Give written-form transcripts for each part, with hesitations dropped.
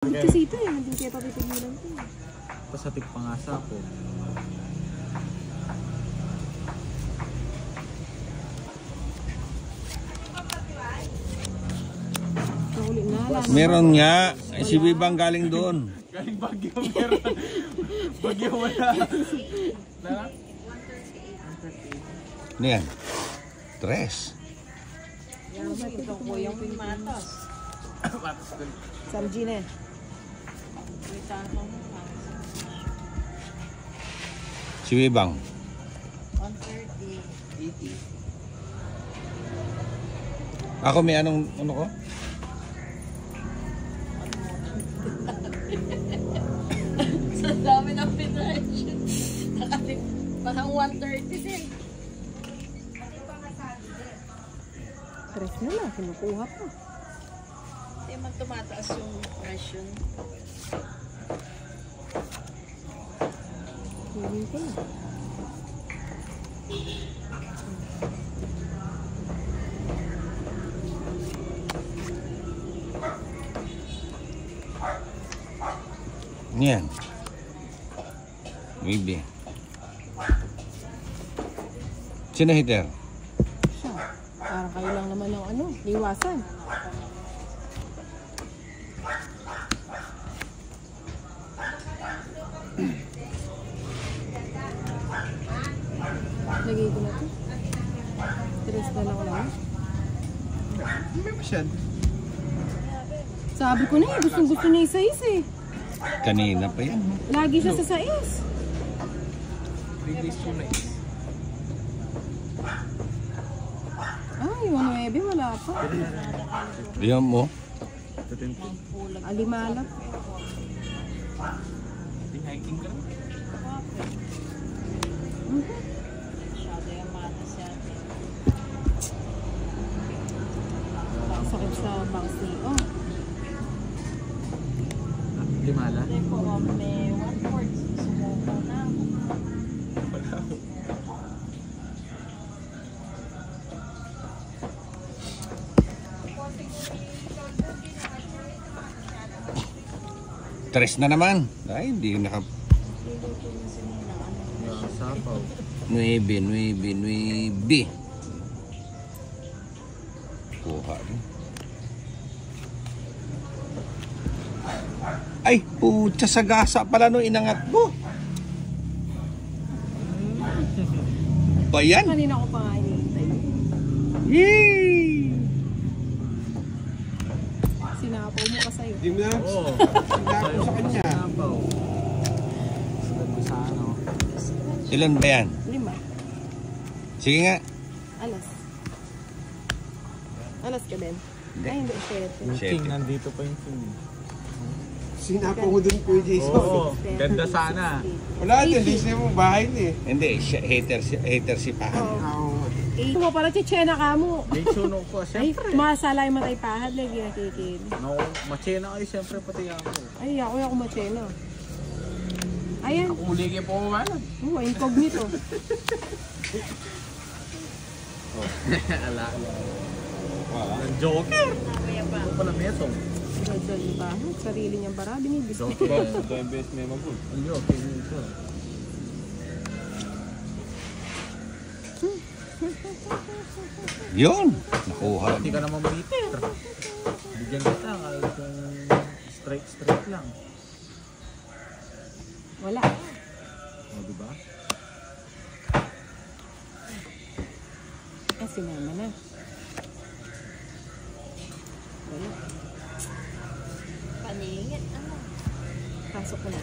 Kasi ito eh, hindi kaya papipigilan ko. Pasatik pa nga sa ako. Meron nga. Si Bibang galing doon. Galing Bagyo meron. Bagyo wala. Ano yan? Tres. Ito ko yung matas. Samji na eh. Si Bibang. 130. 80. Ako may ano ko? Sa dami ng federation. Parang 130 din. Tres na lang, kinukuha pa. Hindi man tumataas yung presyon. Kunin ko na. Yan. Maybe. Sino hitter? Siya. Parang kayo lang naman ng ano, liwasan. Lagay ko na ito. Tres na lang lang. Hindi masyad. Sabi ko na eh, gustong-gusto niya isa-isa eh. Kanina pa yan. Lagi siya sa sais. 3 days to night. Ay, 1.9 wala pa. Diyan mo. Alimalap. Hindi hiking ka rin. Masyado yung matas yan. Sakit sa bangs ni oh. Limala? Hindi po may 1/4. Sumuko na ako. Wala ako. Tres na naman. Ay, hindi naka... Sapaw. 9. Kuha rin. Ay, putya sa gasa pala no, inangat mo. Ba yan? Kanina ko pa nga hinihintay. Yee! Sinapaw mo ka sa'yo. Hindi mo na. Oo. Sinapo sa kanya. Sapaw. Ganda sa ano. Ilan ba yan? 5. Sige nga. Alas. Alas ka, Ben? Ay, hindi. 7. Yung Siyete. king, nandito pa yung king. Sinapo mo dun po, Jason. Oo. Ganda sana. Wala din, hindi siya mo bahay niya eh. Hindi, hater si Pahan. Oo. 8 mo pala, chichena ka mo. May sunog ko. Ay, Siyempre. masala yung matay pahad. Lagi nakikili. No, machena kayo siyempre pati ako. Ay, ako machena. Ayan. Ako uligin po ba? Incognito. Ala. Ang Joker. Kaya pa. Ano pala metong? Dal yung bahad. Sarili niyang bara. Binibis. Joker. Ito yung best may mag-good. Ang Joker nito. Yun. Nakuha. Hindi ka naman meter. Bigyan kita kahit kung straight lang. Wala. O, diba? Sinama na. Wala. Paningit. Ano? Pasok ko na.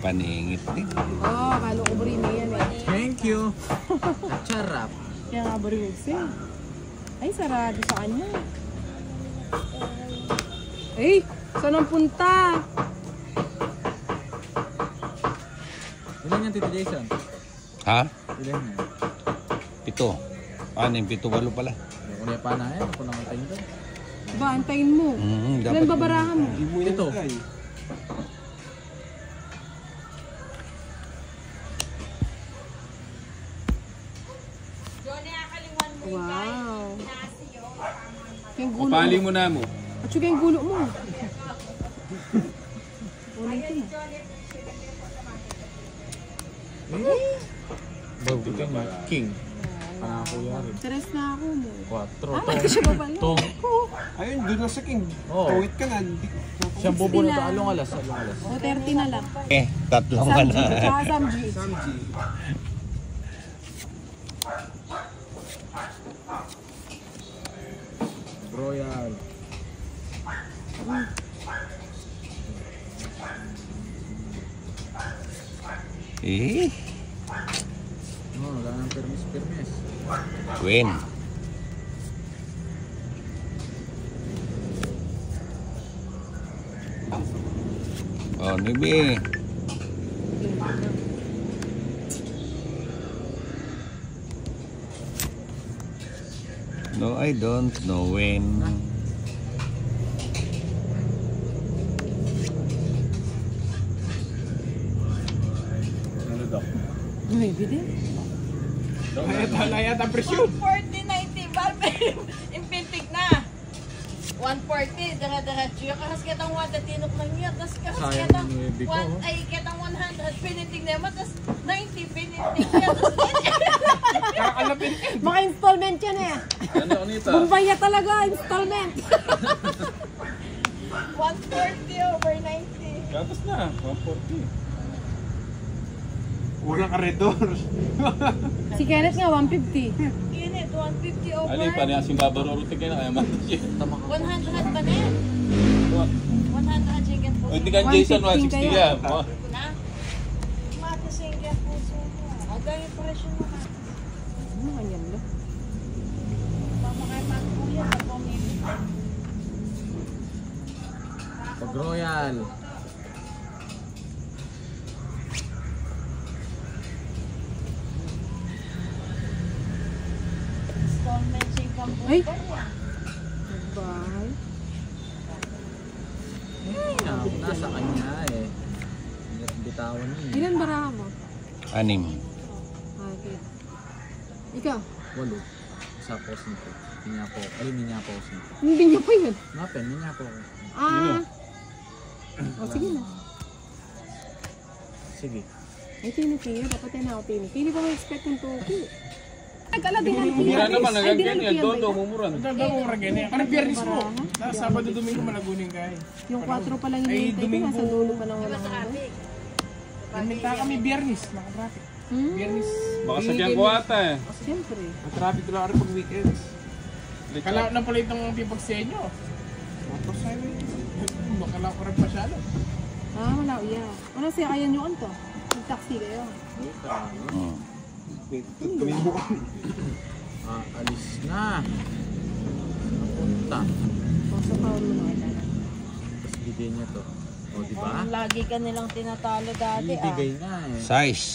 Paningit din. Oh, kalo ko brin yan eh. Thank you. Charap. Kaya nga brin siya. Ay, sarado sa kanya. Ay, saan ang punta? Ilan yan, Tito Jason? Ha? Ilan yan? 7. Anim, 7, 8 pala. Kung na pa na yan, ako nang antayin ko. Ba, antayin mo. Ilan babarahan mo? Hindi mo yan Ito. try. Wow. Yung gulo Pali mo. mo na mo. At saka yung gulo mo. Ulitin mo. King nga. King. Panako yan. Stress na ako mo. 4. Ah, hindi siya babalo. Tong. Ayun, doon na sa king. Oo. Tuwit ka na. Siyang bubunod Sila. na along alas. O, 30 na lang. Tatlong ka Samji. na. Tsaka Samji. Samji. Royal. No, wala nang permis. Queen. Oh, Nibi. No, I don't know when. Ano daw? Maybe din. Layat ang presyon. 140, 90, Barbie. Impintig na. 140, dara-diretso. Kahas kitang 1 tinok lang niya. Tapos kahas Sayang kitang yung ibig ko, oh. kitang 100, pinitig na naman. Tapos 90, pinitig niya. Tapos Kakalapin. Mga installment yan eh. Ano ito? Bumbaya talaga, installment. 140 over 90. Tapos na, 140. Walang karedor. Si Kenneth nga, 150. Unit, 150 over. Ali, parehas yung babarurutin kayo na kaya mati siya. 100 ba na yan? 100 chicken po. O, hindi ka Jason, 115 160 kaya. yan. Na? Mati chicken po. Ang gaya presyo mo na. Ano ganyan lo? Mama kayo magkuya na pumili. Pag Royal. Installment chicken po. Ay! Bye. Nasa kanya eh. Bitawan niya eh. Ilan baraha mo? 6. Okay. Ikaw? 8. Sa post nito. Minyapo. Minyapo post nito. Hindi niya pa yun. Mapen, minyapo ko. Ah. O, sige na. Sige. Ay, tinipili. Dapat yan ako tinipili. Hindi pa ma-expect ng tuki. Nagkala din ang Mura naman, Ay, hanggang dinalupian ganyan. ba Dodo, yun? mumuran. Mura ganyan. Parang biyernes mo. Sabado, Domingo, Malaguning kayo. Yung 4 pa lang Ay, hinihintay ko. Domingo. Nasa dulo pa lang wala Sa nga. traffic. Nagta kami biyernes. Naka-traffic. Biyernes. Baka sadyan ko ata eh. Siyempre. Ang-traffic lang ako pag weekends. Kala na pala itong pipagsenyo. Tapos sabi, baka lang ko rin masyado. Ah, wala. Yeah. Ano siya? Kaya nyo kanto? Nag-taxi kayo. Kami buka. Alis na. Napunta. Pasok pa mo na wala na. Tapos bigay niya to. O, diba? Lagi ka nilang tinatalo dati ah. Ibigay na eh. Size.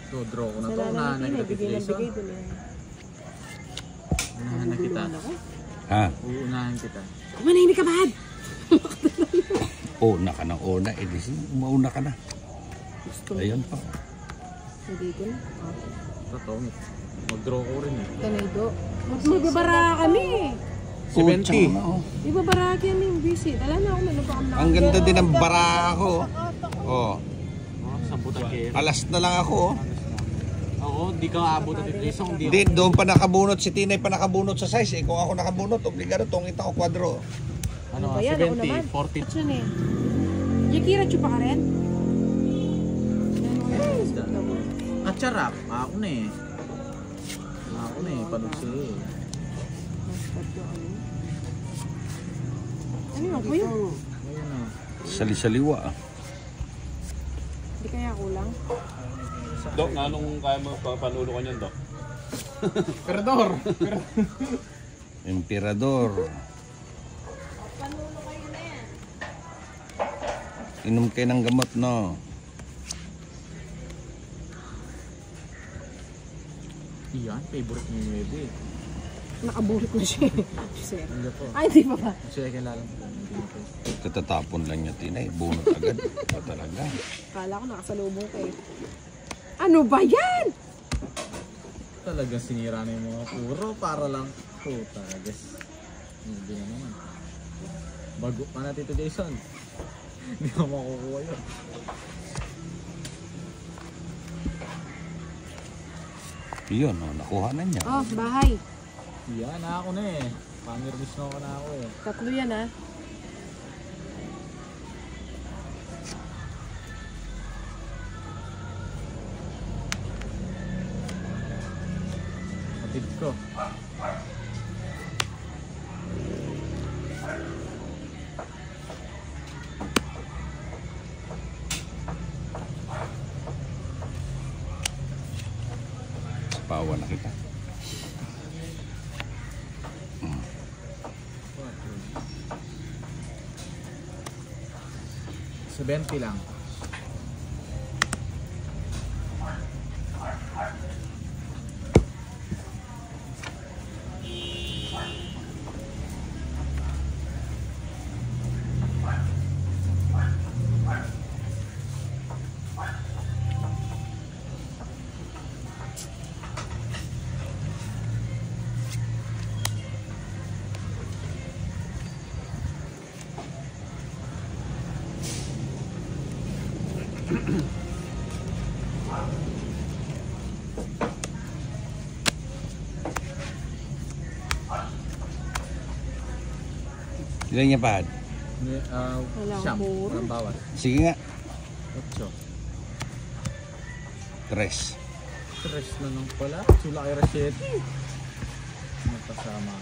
So, draw ko na to. Wala na Unahan na natin. kita, Bigay ng Jason. bigay dun eh. Unahan na kita. Guluhan ako. Ha? Uunahan kita. Manahimik ka, bad! Una ka ng una. Eh, di, umauna ka na. Gusto mo. Ayun pa. Hindi ko na. Totoo. Mag-draw ko rin eh. Kanaydo. Magbabara kami eh. 70. Na, oh. Ibabara kami yung visit. Alam na ako, meron pa kami Ang ganda din ng bara ko. Oh. Samputan kayo. Alas na lang ako. Oh. Oo, di ka aabot at Jason. Di Hindi, doon pa nakabunot. Si Tinay pa nakabunot sa size. Eh, kung ako nakabunot, obligado tungit ako kwadro. Ano, ba yan? Ako naman. 70, 40. At yun eh. Yakira, chupa ka rin? Yan mo yun. At charap, ako na eh. Ako na eh, panog sila eh. Ano yun? Ako yun? Ayun o. Sali-saliwa. Ah. Hindi kaya kulang? Dok, nga nung kaya mo panulo ka niyan, Dok? Perdor. Emperador. Panulo kayo na yan. Inom kayo ng gamot, no? Iyan, favorite mo yung Webe. Nakaburit na siya. Sir. Hindi po. Ay, di pa ba? Kasi kailangan po. Hindi mo po. Katatapon lang niya tinay. Bunot agad. Talaga. Kala ko nakasalubong ka eh. Ano ba yan? Talagang sinira na yung mga puro para lang. Puta, guys. Hindi na naman. Bago pa natin ito, Jason. Hindi ko makukuha yun. Yun, oh, nakuha na niya. Oh, bahay. Yan, na ako na eh. Pamirmis na ako eh. Tatlo yan ah. Matid ko. Pawa na kita. Sa 20 lang. Ilan niya pa? Siyam. puro. Walang bawat. Sige nga. 8. 3. Tres na lang pala. Sula kay Rachete. Magkasama.